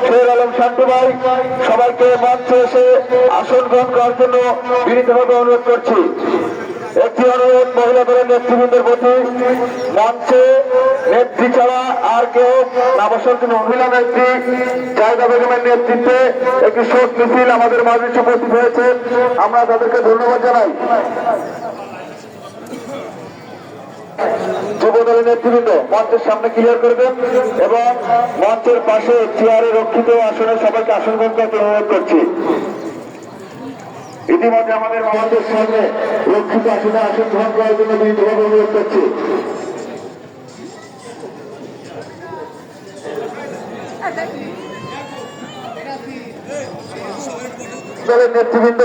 শের আলম শান্ত ভাই সবাইকে মঞ্চে এসে আসন গ্রহণ করার জন্য বিনীতভাবে অনুরোধ করছি। একটি অনুরোধ মহিলা দলের নেতৃবৃন্দের প্রতি, মঞ্চে নেত্রী ছাড়া আর কেউ না বসার জন্য মহিলা নেত্রী জায়দা বেগমের নেতৃত্বে একটি শোক মিছিল আমাদের মাঝে উপস্থিত হয়েছে, আমরা তাদেরকে ধন্যবাদ জানাই। যুব দলের নেতৃবৃন্দ মঞ্চের সামনে ক্লিয়ার করবেন এবং মঞ্চের পাশে চেয়ারে রক্ষিত আসনে সবাইকে আসন গ্রহণ করতে অনুরোধ করছি। ইতিমধ্যে আমাদের মামাদের সামনে রক্ষিত আসনে আসন গ্রহণ করার জন্য বিনীতভাবে অনুরোধ করছি। দলের নেতৃবৃন্দ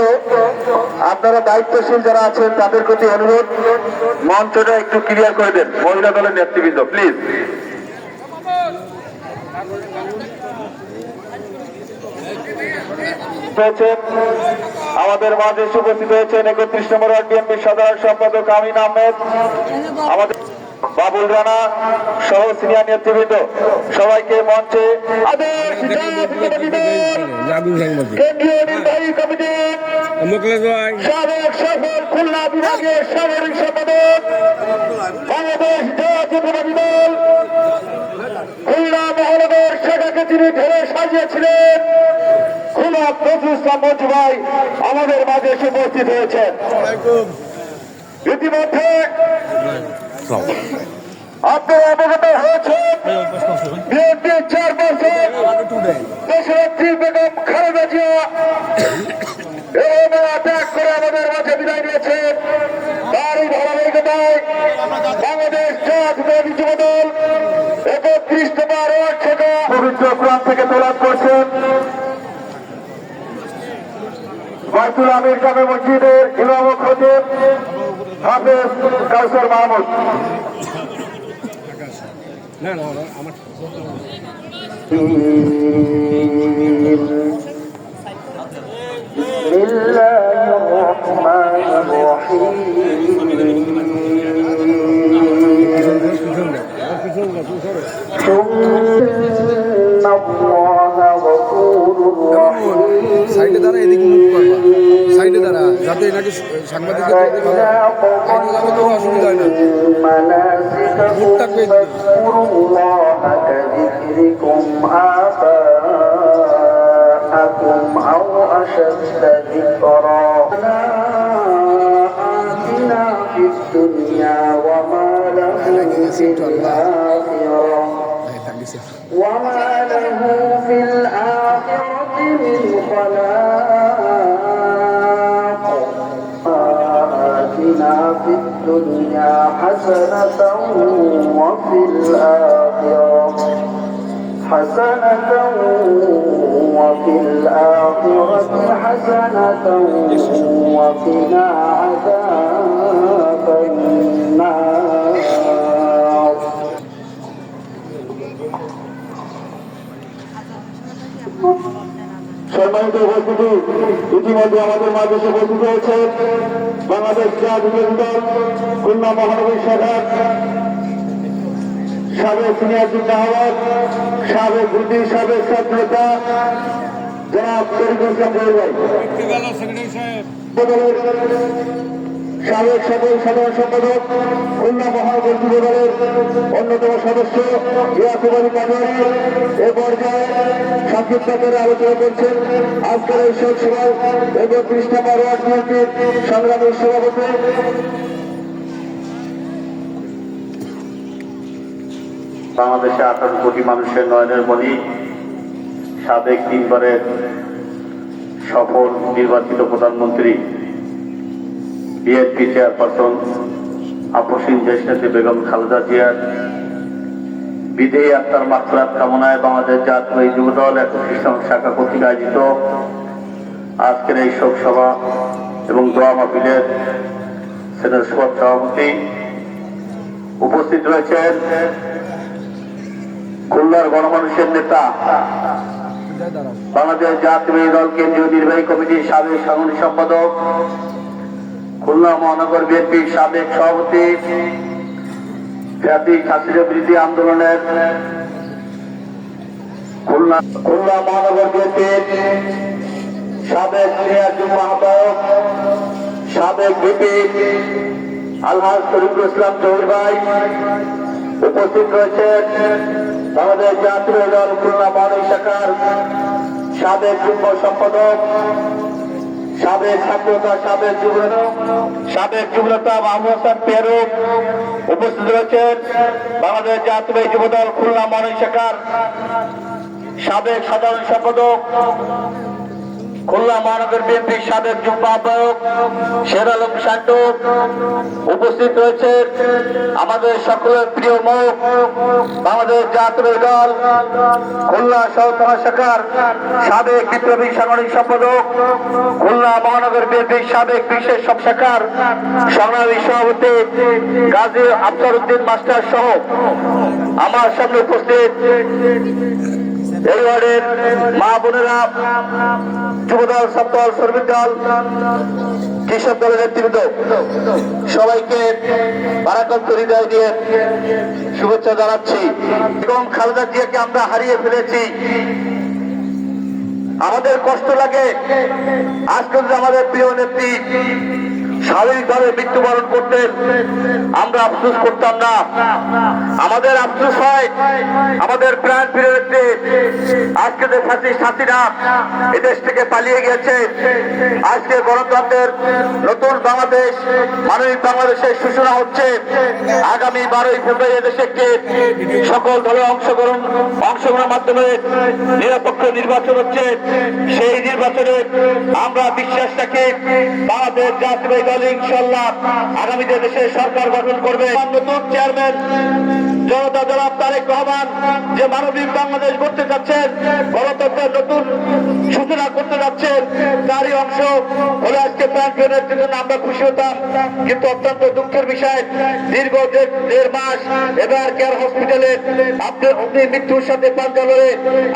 আপনারা দায়িত্বশীল যারা আছেন তাদের প্রতি অনুরোধ, মঞ্চটা একটু ক্লিয়ার করে দেন। মহিলা দলের নেতৃবৃন্দ প্লিজ। আমাদের মাঝে উপস্থিত হয়েছেন 31 নম্বর ওয়ার্ড বিএনপির সাধারণ সম্পাদক আমিন আহমেদ, আমাদের বাবুল রানা সহ সিনিয়র নেতৃবৃন্দ সবাইকে মঞ্চে কেন্দ্রীয় নির্বাহী কমিটির সাবেক সফল খুলনা বিভাগের সামরিক সম্পাদক বাংলাদেশ জাতীয়তাবাদী দল খুলনা মহানগর শাখাকে তিনি ঢেলে সাজিয়েছিলেন খুলনা ফজলুল ইসলাম মঞ্জু ভাই আমাদের মাঝে এসে উপস্থিত হয়েছেন। ইতিমধ্যে আপনারা অবগত হয়েছেন বিএনপির চেয়ারপারসন দেশনেত্রী বেগম খালেদা জিয়া ত্যাগ করে আমাদের মাঝে বিদায় নিয়েছেন। তারই ধারাবাহিকতায় বাংলাদেশ জাতীয়তাবাদী যুব দল 31 নম্বর ওয়ার্ড থেকে পবিত্র কোরআন থেকে তেলাওয়াত করছেন বাইতুল আমির জামে মসজিদের ইমাম ও খতিব হাফেজ কাউসার মাহমুদ। সাইডে দাঁড়া, এদিকে মুখ করবা, সাইডে দাঁড়া যাতে নাকি সাংবাদিকদের কোনো অসুবিধা হয় না। মুখ থাকবে وما له في الآخرة من خلاق آتنا في الدنيا حسنة وفي الآخرة حسنة وفي الآخرة حسنة وقنا عذاب النار। সম্মানিত উপস্থিতি, ইতিমধ্যে আমাদের মাঝে উপস্থিত হয়েছে বাংলাদেশ জাতীয়তাবাদী দল খুলনা মহানগর শাখার সাবেক সিনিয়র যুগ্ম আহ্বায়ক, সাবেক ভিপি, সাবেক ছাত্রনেতা জনাব তরিকুল ইসলাম জহির ভাই, সাবেক সকল সাধারণ সম্পাদক খুলনা মহানগর যুব দলের অন্যতম সদস্য ইয়াকুব আলী কাদরি এ পর্যায়ে সংক্ষিপ্ত করে আলোচনা করছেন আজকের এই শোক সভায় 31 নম্বর ওয়ার্ড বিএনপির সংগ্রামী সভাপতি বাংলাদেশে 18 কোটি মানুষের নয়নের মণি, সাবেক 3 বারের সফল নির্বাচিত প্রধানমন্ত্রী, বিএনপি চেয়ারপারসন আপসীন দেশনেত্রী বেগম খালেদা জিয়ার বিদেয়ী আত্মার মাগফিরাত কামনায় বাংলাদেশ জাতীয় যুব দল 31 নং শাখা কর্তৃক আয়োজিত আজকের এই শোক সভা এবং দোয়া মাহফিলের সভাপতি উপস্থিত রয়েছেন খুলনার গণমানুষের নেতা, বাংলাদেশ জাতীয় দল কেন্দ্রীয় নির্বাহী কমিটির সাবেক সাংগঠনিক সম্পাদক, খুলনা মহানগর বিএনপির সাবেক সভাপতি, জাতীয় ছাত্র বিরোধী আন্দোলনের খুলনা মহানগর বিএনপির সাবেক সিনিয়র যুগ্ম আহ্বায়ক, সাবেক ভিপি আলহাজ শরীফুল ইসলাম চৌধুরী ভাই উপস্থিত রয়েছেন। আমাদের জাতীয় দল খুলনা মহানগর শাখার সাবেক যুগ্ম সম্পাদক, সাবেক ছাত্রতা, সাবেক যুবনেতা মাহমুদ হাসান পেরু উপস্থিত রয়েছেন। বাংলাদেশ জাতীয় যুবদল খুলনা মহানগর শাখার সাবেক সাধারণ সম্পাদক, খুলনা মহানগর বিএনপির সাবেক যুগ্ম আহ্বায়ক শের আলম শান্টু উপস্থিত রয়েছেন। আমাদের সকলের প্রিয় মুখ, বাংলাদেশ জাতীয় দল খুলনা সহকারী শাখার সাবেক বিপ্লবী সাংগঠনিক সম্পাদক, খুলনা মহানগর বিএনপির সাবেক বিশেষ সব শাখার সংগ্রামী সভাপতি গাজী আফসার উদ্দিন মাস্টার সহ আমার সামনে উপস্থিত এই ওয়ার্ডের মা বোনেরা, যুবদল, ছাত্রদল, শ্রমিক দল, কৃষক দলের নেতৃবৃন্দ, সবাইকে বারাকাত হৃদয় দিয়ে শুভেচ্ছা জানাচ্ছি। এবং খালেদা জিয়াকে আমরা হারিয়ে ফেলেছি, আমাদের কষ্ট লাগে। আজকে যদি আমাদের প্রিয় নেত্রী স্বাভাবিকভাবে মৃত্যুবরণ করতেন, আমরা আফসোস করতাম না। আমাদের আফসোস হয় আমাদের প্রাণ প্রিয় নেত্রী আজকে যে হাসিনা এদেশ থেকে পালিয়ে গেছে। আজকে গণতন্ত্রের নতুন বাংলাদেশ, মানবিক বাংলাদেশের সূচনা হচ্ছে। আগামী 12ই ফেব্রুয়ারি এদেশে একটি সকল দলের অংশগ্রহণের মাধ্যমে নিরপেক্ষ নির্বাচন হচ্ছে। সেই নির্বাচনে আমরা বিশ্বাস রাখি বাংলাদেশ জাতীয় দল ইনশাআল্লাহ আগামীতে দেশের সরকার গঠন করবে। নতুন চেয়ারম্যান জনতা জনাব তারেক রহমান যে মানবিক বাংলাদেশ গড়তে যাচ্ছেন, গণতন্ত্রের নতুন সূচনা করতে যাচ্ছেন, তারই অংশ হলে আজকে প্রাণপ্রিয় নেত্রীর জন্য আমরা খুশি হতাম। কিন্তু অত্যন্ত দুঃখের বিষয়, দীর্ঘ দেড় মাস এবার কেয়ার হসপিটালে আপনি মৃত্যুর সাথে পাঞ্জা লড়ে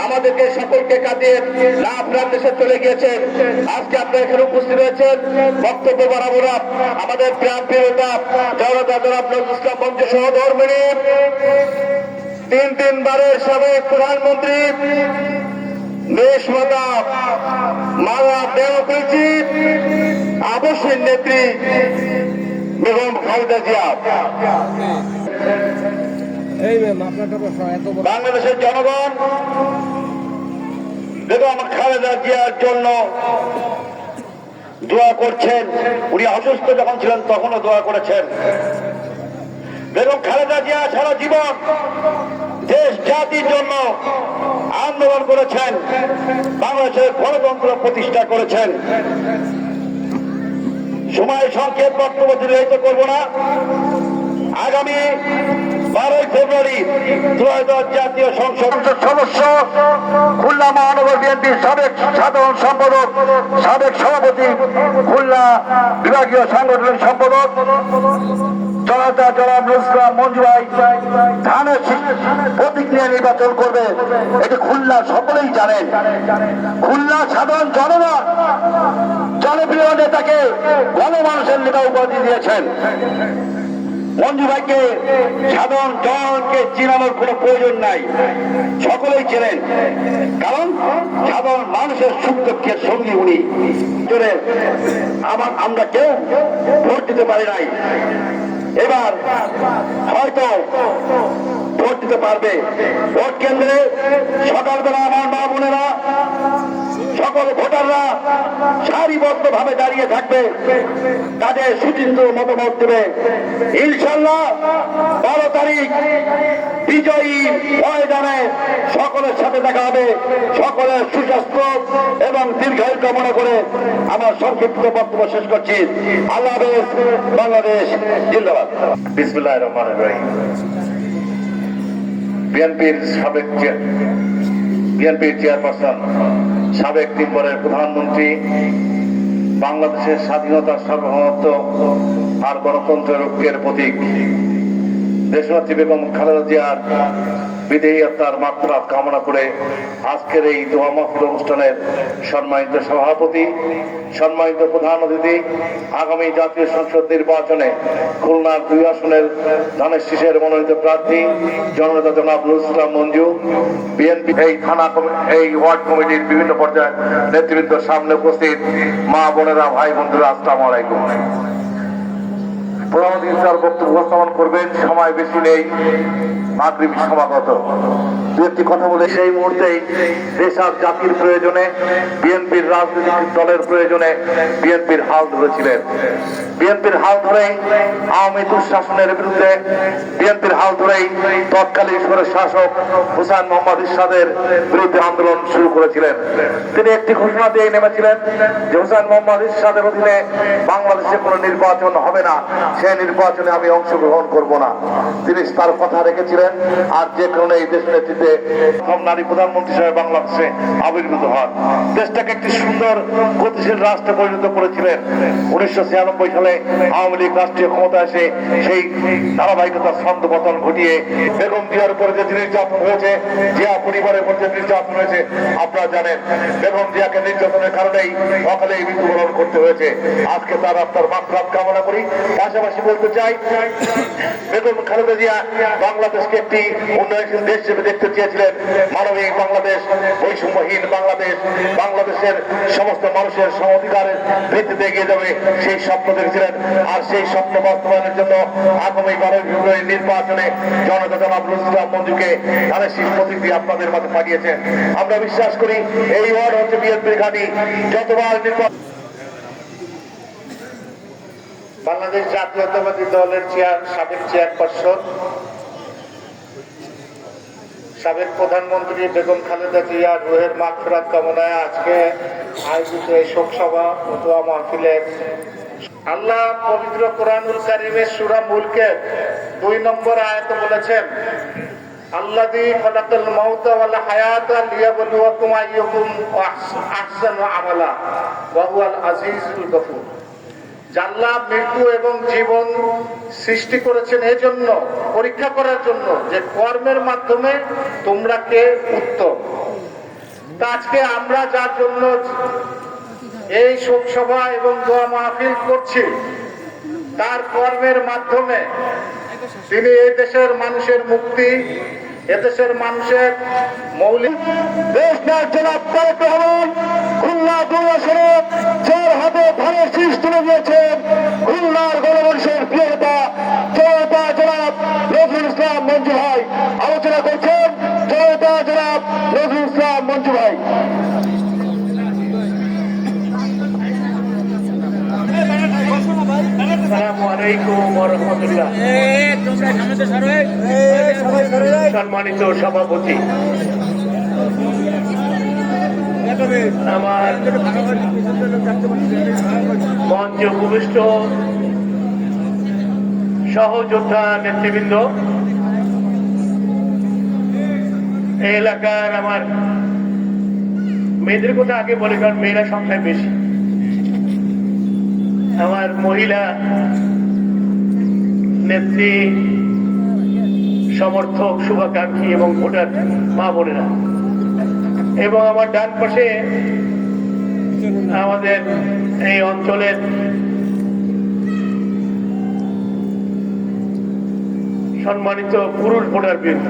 আমাদেরকে সকলকে কাঁদিয়ে না আপনার দেশে চলে গিয়েছেন। আজকে আপনারা এখানে উপস্থিত রয়েছেন, বক্তব্য বাড়াবো না। আমাদের প্রাণ প্রিয়তা জনতা জনাব নজরুল ইসলাম মঞ্চ সহধর্মিণী, তিনবারের সাবেক প্রধানমন্ত্রী, দেশমাতা মালা ডেমোক্রেসি আবশ্যিক নেত্রী বেগম খালেদা জিয়া, বাংলাদেশের জনগণ বেগম খালেদা জিয়ার জন্য দোয়া করছেন। উনি অসুস্থ যখন ছিলেন তখনও দোয়া করেছেন। বেগম খালেদা জিয়া সারা জীবন দেশ জাতির জন্য আন্দোলন করেছেন, বাংলাদেশের গণতন্ত্র প্রতিষ্ঠা করেছেন। সময় সংক্ষেপ বক্তব্য দীর্ঘায়িত করব না। আগামী 12ই ফেব্রুয়ারি ত্রয়োদশ জাতীয় সংসদ সদস্য, খুলনা মহানগর বিএনপির সাবেক সাধারণ সম্পাদক, সাবেক সভাপতি, খুলনা বিভাগীয় সাংগঠনিক সম্পাদক জনতা জনাব নজরুল ইসলাম মঞ্জু ভাই ধানের প্রতীক নিয়ে নির্বাচন করবে। এটি খুলনা সকলেই জানেন। খুলনা সাধারণ জনগণ জনপ্রিয় নেতাকে গণমানুষের নেতা উপাধি দিয়েছেন। মঞ্জু ভাইকে সাধারণ জনগণকে চিনানোর কোনো প্রয়োজন নাই, সকলেই চেনেন। কারণ সাধারণ মানুষের সুখ দুঃখের সঙ্গী উনি। আমরা কেউ ভোট দিতে পারি নাই, এবার হয়তো ভোট দিতে পারবে। ভোট কেন্দ্রে সকালবেলা আমার মা বোনেরা, সকল ভোটাররা সারিবদ্ধ ভাবে দাঁড়িয়ে থাকবে, তাদের সুচিন্তিত মতামত দেবে। ইনশাল্লাহ 12 তারিখ বিজয়ী ময়দানে সকলের সাথে দেখা হবে। সকলের সুস্বাস্থ্য এবং দীর্ঘায়ু কামনা করে আমার সংক্ষিপ্ত বক্তব্য শেষ করছি। আল্লাহ হাফেজ, বাংলাদেশ জিন্দাবাদ। বিসমিল্লাহির রহমানির রহিম। বিএনপির চেয়ারপারসন, সাবেক 3 বারের প্রধানমন্ত্রী, বাংলাদেশের স্বাধীনতার সার্বভৌমত্ব আর গণতন্ত্রের ঐক্যের প্রতীক দেশনেত্রী বেগম খালেদা জিয়ার বিদেহী আত্মার মাগফিরাত কামনা করে আজকের এই দোয়া মাহফিল অনুষ্ঠানের সম্মানিত সভাপতি, সম্মানিত প্রধান অতিথি, আগামী জাতীয় সংসদ নির্বাচনে খুলনার 2 আসনের ধানের শীষের মনোনীত প্রার্থী জননেতা জনাব নজরুল ইসলাম মঞ্জু, বিএনপি এই এই ওয়ার্ড কমিটির বিভিন্ন পর্যায়ের নেতৃবৃন্দ সামনে উপস্থিত মা বোনেরা, ভাই বন্ধুরা, আসসালামু আলাইকুম। প্রধান অতিথি তার বক্তব্য উপস্থাপন করবেন, সময় বেশি নেই, মাগরিবি সমাগত। দু একটি কথা বলে সেই মুহূর্তেই দেশ আর জাতির প্রয়োজনে, বিএনপির রাজনৈতিক দলের প্রয়োজনে বিএনপির হাল ধরেছিলেন। বিএনপির হাল ধরেই আওয়ামী দুঃশাসনের বিরুদ্ধে, বিএনপির হাল ধরেই তৎকালীন সরের শাসক হুসাইন মোহাম্মদ এরশাদের বিরুদ্ধে আন্দোলন শুরু করেছিলেন। তিনি একটি ঘোষণা দিয়ে নেমেছিলেন যে হুসাইন মোহাম্মদ এরশাদের অধীনে বাংলাদেশে কোনো নির্বাচন হবে না, সেই নির্বাচনে আমি অংশগ্রহণ করব না। তিনি তার কথা রেখেছিলেন। আর যে কারণে এই দেশ নেতৃত্বে প্রথম নারী প্রধানমন্ত্রী হিসেবে বাংলাদেশে আবির্ভূত হন, দেশটাকে একটি সুন্দর গতিশীল রাষ্ট্রে পরিণত করেছিলেন। 1996 সালে আওয়ামী লীগ রাষ্ট্রীয় ক্ষমতা এসে সেই ধারাবাহিকতার ছন্দপতন ঘটিয়ে বেগম জিয়ার উপরে যে নির্যাতন হয়েছে, জিয়া পরিবারের উপর যে নির্যাতন হয়েছে আপনারা জানেন। বেগম জিয়াকে নির্যাতনের কারণেই অকালেই মৃত্যুবরণ করতে হয়েছে। আজকে তার আত্মার মাগফিরাত কামনা করি। পাশাপাশি বলতে চাই, বেগম খালেদা জিয়া বাংলাদেশকে একটি উন্নয়নশীল দেশ হিসেবে দেখতে চেয়েছিলেন। মানবিক বাংলাদেশ, বৈষম্যহীন বাংলাদেশ, বাংলাদেশের সমস্ত মানুষের সমাধিকারের ভিত্তিতে এগিয়ে যাবে, সেই স্বপ্ন দেখেছিলেন। আর সেই স্বপ্ন বাস্তবায়নের জন্য আগামী 12 ফেব্রুয়ারি নির্বাচনে জনতা জনাব নজরুল ইসলাম মঞ্জুকে ধানের শীষ প্রতীক দিয়ে আপনাদের মাঝে পাঠিয়েছেন। আমরা বিশ্বাস করি এই ওয়ার্ড হচ্ছে বিএনপির ঘাঁটি। যতবার নির্বাচন বাংলাদেশ জাতীয়তাবাদী দলের সাবেক চেয়ারপারসন, সাবেক প্রধানমন্ত্রী বেগম খালেদা জিয়ার রুহের মাগফিরাত কামনায় আজকে আয়োজিত এই শোক সভা ও দোয়া মাহফিলের আল্লাহ পবিত্র কোরআনুল কারীমের সূরা মুলকের 2 নম্বর আয়াতে বলেছেন, আল্লাযী খালাকাল মাউতা ওয়াল হায়াতা লিয়াবলুয়াকুম আইয়ুকুম আহসানু আমালা ওয়া হুয়াল আজিজুল গফুর। আল্লাহ মৃত্যু এবং জীবন সৃষ্টি করেছেন এজন্য, পরীক্ষা করার জন্য যে কর্মের মাধ্যমে তোমরা কে উত্তম। তা আজকে আমরা যার জন্য এই শোক সভা এবং দোয়া মাহফিল করছি, তার কর্মের মাধ্যমে তিনি এই দেশের মানুষের মুক্তি, এদেশের মানুষের মৌলিক দেশ জনাব তারেক রহমান খুলনা 2 আসনে যার হাতে ধানের শীষ তুলে দিয়েছেন খুলনার গণমানুষের প্রিয় নেতা জনতা জনাব নজরুল ইসলাম মঞ্জু ভাই। আলোচনা করছেন জনতা জনাব নজরুল ইসলাম মঞ্জু ভাই। আসসালামু আলাইকুম ওয়া রাহমাতুল্লাহ। সম্মানিত সভাপতি, আমার মঞ্চ উপবিষ্ট সহযোদ্ধা নেতৃবৃন্দ, এই এলাকার আমার মেয়েদের কথা আগে বলে, কারণ মেয়েরা সংখ্যায় বেশি। আমার মহিলা নেত্রী, সমর্থক, শুভাকাঙ্ক্ষী এবং ভোটার মা বোনেরা, এবং আমার ডান পাশে আমাদের এই অঞ্চলের সম্মানিত পুরুষ ভোটার বৃন্দ,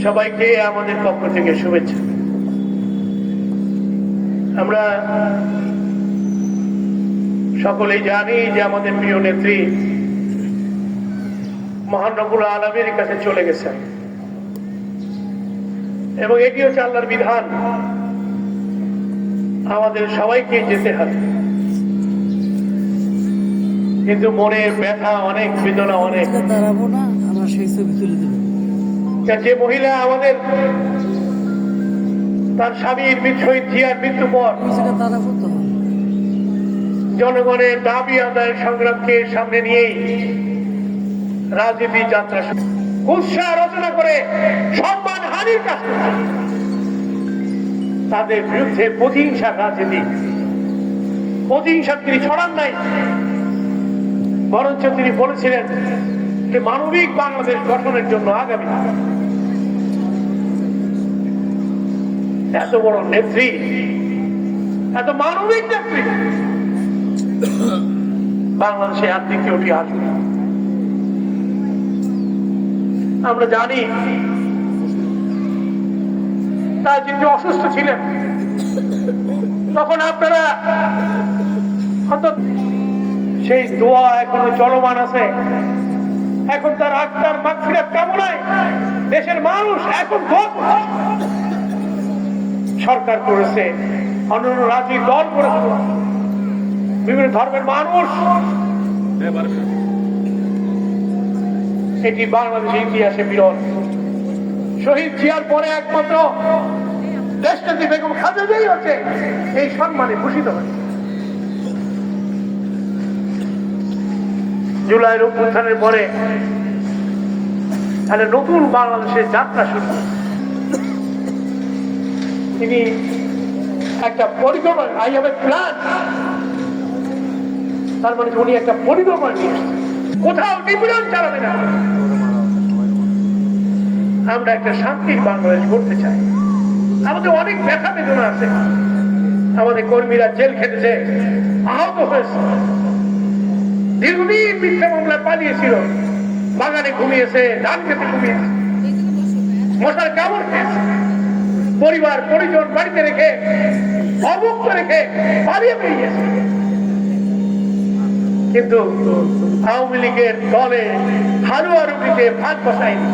সবাইকে আমাদের পক্ষ থেকে শুভেচ্ছা। আমরা সকলেই জানি যে আমাদের প্রিয় নেত্রী মহান রব্বুল আলামিনের কাছে চলে গেছেন, এবং এটি হচ্ছে আল্লাহর বিধান। আমাদের সবাইকে যেতে হবে, কিন্তু মনের ব্যথা অনেক, বেদনা অনেক। যে মহিলা আমাদের তার স্বামীর শহীদ জিয়ার মৃত্যু পর জনগণের দাবি আদায়ের সংগ্রামকে সামনে নিয়েই রাজনীতি যাত্রা কুৎসা রচনা করে সম্মান হানির কাজ করছে, তাদের বিরুদ্ধে প্রতিহিংসা রাজনীতি, প্রতিহিংসা তিনি ছড়ান নাই, বরঞ্চ তিনি বলেছিলেন একটি মানবিক বাংলাদেশ গঠনের জন্য আগামী এত বড় নেত্রী, এত মানবিক নেত্রী বাংলাদেশে আর দ্বিতীয়টি আসবে। আমরা জানি তার যিনি অসুস্থ ছিলেন তখন আপনারা অন্তত সেই দোয়া এখনো চলমান আছে। এখন তার আত্মার মাগফিরাত কামনায় দেশের মানুষ এখন দোয়া করছে। সরকার করেছে, অন্যান্য রাজনৈতিক দল করেছে, বিভিন্ন ধর্মের মানুষ। এটি বাংলাদেশের ইতিহাসে বিরল। শহীদ জিয়ার পরে একমাত্র দেশনেত্রী বেগম খালেদাই হচ্ছে এই সম্মানে ভূষিত হয়েছে। জুলাইয়ের অভ্যুত্থানের পরে একটা নতুন বাংলাদেশের যাত্রা শুরু। তিনি একটা পরিকল্পনা, আই হ্যাভ এ প্ল্যান, তার মানে উনি একটা পরিকল্পনা নিয়ে এসেছেন। কোথাও নিপীড়ন চালাবে না, আমরা একটা শান্তির বাংলাদেশ করতে চাই। আমাদের অনেক ব্যথা বেদনা আছে, আমাদের কর্মীরা জেল খেটেছে, আহত হয়েছে, দীর্ঘদিন মিথ্যা মামলায় পালিয়েছিল, বাগানে ঘুমিয়েছে, ধান খেতে ঘুমিয়েছে, মশার কামড় খেয়েছে, পরিবার পরিজন বাড়িতে রেখে অবুক্ত রেখে পালিয়ে বেরিয়েছে। কিন্তু আওয়ামী লীগের দলে হালুয়া রুটিতে ভাত বসায়নি,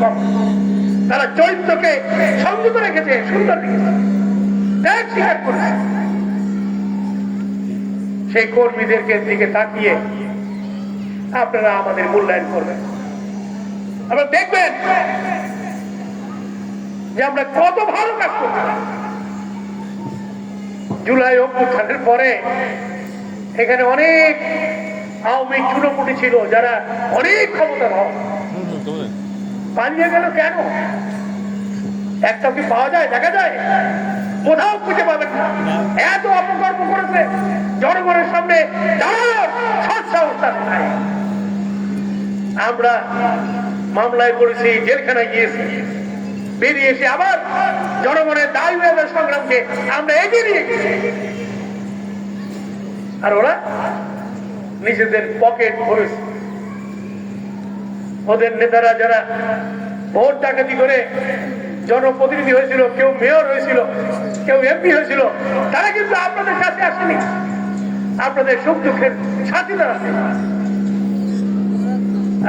তারা চরিত্রকে সংযত রেখেছে, সুন্দর রেখেছে, ত্যাগ স্বীকার করেছে। সেই কর্মীদেরকে দিকে তাকিয়ে আপনারা আমাদের মূল্যায়ন করবেন। আপনারা দেখবেন যে আমরা কত ভালো কাজ করছি। জুলাই অভ্যুত্থানের পরে এখানে অনেক আওয়ামী চুনোপুটি ছিল, যারা অনেক ক্ষমতার হক পালিয়ে গেল কেন? একটাও কি পাওয়া যায়, দেখা যায়? কোথাও খুঁজে পাবেন না। এত অপকর্ম করেছে, জনগণের সামনে আমরা মামলায় করেছি, জেলখানায় গিয়েছি, বেরিয়ে এসে আবার জনগণের দাবি আদায়ের সংগ্রামকে আমরা এগিয়ে নিয়ে গেছি। আর ওরা নিজেদের পকেট ভরেছে। ওদের নেতারা যারা ভোট ডাকাতি করে জনপ্রতিনিধি হয়েছিল, কেউ মেয়র হয়েছিল, কেউ এমপি হয়েছিল, তারা কিন্তু আপনাদের কাছে আসেনি, আপনাদের সুখ দুঃখের সাথীরা আছে।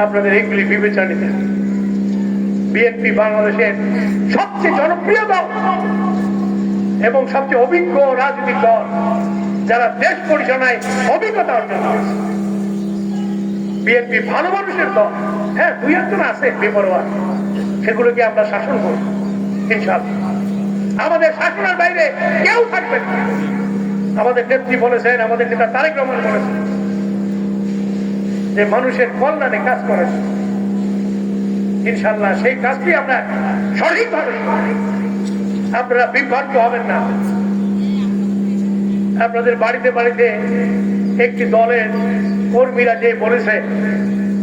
আপনাদের এইগুলি বিবেচনা নিতে। বিএনপি বাংলাদেশের সবচেয়ে জনপ্রিয় দল এবং সবচেয়ে অভিজ্ঞ রাজনৈতিক দল, যারা দেশ পরিচালনায় অভিজ্ঞতা অর্জন করেছে। বিএনপি ভালো মানুষের দল। হ্যাঁ, দুই একজন আছে বেপরোয়া, সেগুলোকে আমরা শাসন করব ইনশাআল্লাহ। আমাদের শাসনের বাইরে কেউ থাকবে না। আমাদের নেত্রী বলেছেন, আমাদের নেতা তারেক রহমান বলেছেন যে মানুষের কল্যাণে কাজ করেন। ইনশাআল্লাহ সেই কাজটি আমরা সঠিকভাবে, আপনারা বিভ্রান্ত হবেন না। আপনাদের বাড়িতে বাড়িতে একটি দলের কর্মীরা যে বলেছে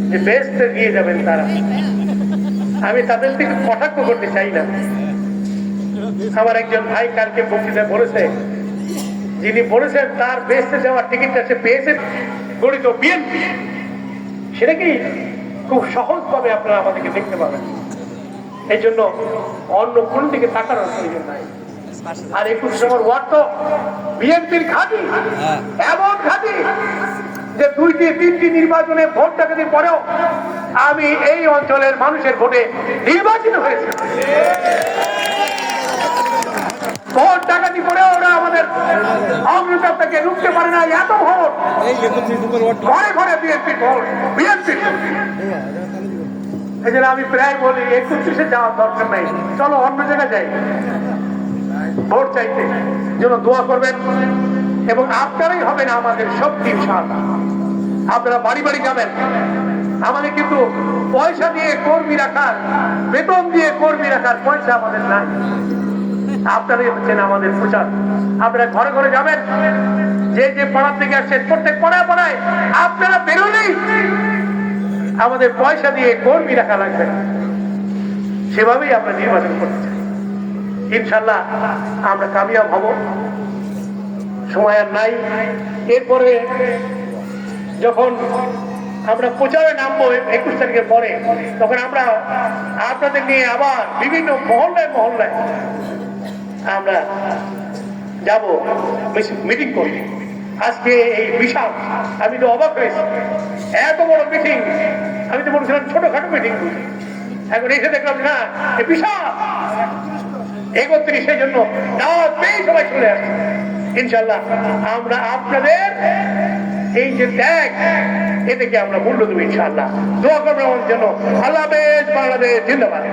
যে বেহেশতে নিয়ে যাবেন তারা, আমি তাদের থেকে কটাক্ষ করতে চাই না। আমার একজন ভাই কালকে বক্তৃতায় বলেছে, যিনি বলেছেন তার বেহেশতে যাওয়ার টিকিটটা সে পেয়েছেন গঠিত বিএনপি, সেটা কি খুব সহজভাবে আপনারা আমাদেরকে দেখতে পাবেন। এই জন্য অন্য কোন দিকে তাকানোর প্রয়োজন নাই। আর 21 নম্বর ওয়ার্ড তো বিএনপির ঘাঁটি, এমন ঘাঁটি যে 2টি 3টি নির্বাচনে ভোট ডাকাতির পরেও আমি এই অঞ্চলের মানুষের ভোটে নির্বাচিত হয়েছি। ভোট ডাকাতি করেও ওরা আমাদের অগ্রযাত্রাকে রুখতে পারে না। এত ভোট, ঘরে ঘরে বিএনপির ভোট, বিএনপির। এই জন্য আমি প্রায় বলি 31-এ যাওয়ার দরকার নাই, চলো অন্য জায়গায় যাই ভোট চাইতে। যেন দোয়া করবেন এবং আপনারাই হবেন আমাদের শক্তি। ইনশাআল্লাহ আপনারা বাড়ি বাড়ি যাবেন। আমাদের কিন্তু পয়সা দিয়ে কর্মী রাখার, বেতন দিয়ে কর্মী রাখার পয়সা আমাদের নাই। আপনারাই হচ্ছেন আমাদের প্রচার। আপনারা ঘরে ঘরে যাবেন, যে যে পাড়ার থেকে আসছেন প্রত্যেক পাড়ায় পাড়ায় আপনারা বেরোলেই আমাদের পয়সা দিয়ে কর্মী রাখা লাগবে না, সেভাবেই আমরা নির্বাচন করতে চাই। ইনশাল্লাহ আমরা কামিয়াব হব। সময় আর নাই। এরপরে যখন আমরা প্রচারে নামবো 21 তারিখের পরে, তখন আমরা আপনাদের নিয়ে আবার বিভিন্ন মহল্লায় মহল্লায় আমরা যাব, মিটিং করব। আজকে এই বিশাল, আমি তো অবাক হয়েছি, এত বড় মিটিং। আমি তো বলছিলাম ছোটখাটো মিটিং, এখন এসে দেখলাম না এ বিশাল 31 জন্য দাওয়াত পেয়ে সবাই চলে আসছে। ইনশাল্লাহ আমরা আপনাদের এই যে ত্যাগ, এটাকে আমরা মূল্য দেবো ইনশাল্লাহ। দোয়া করবেন আমাদের জন্য। আল্লাহ হাফেজ। বাংলাদেশ জিন্দাবাদ।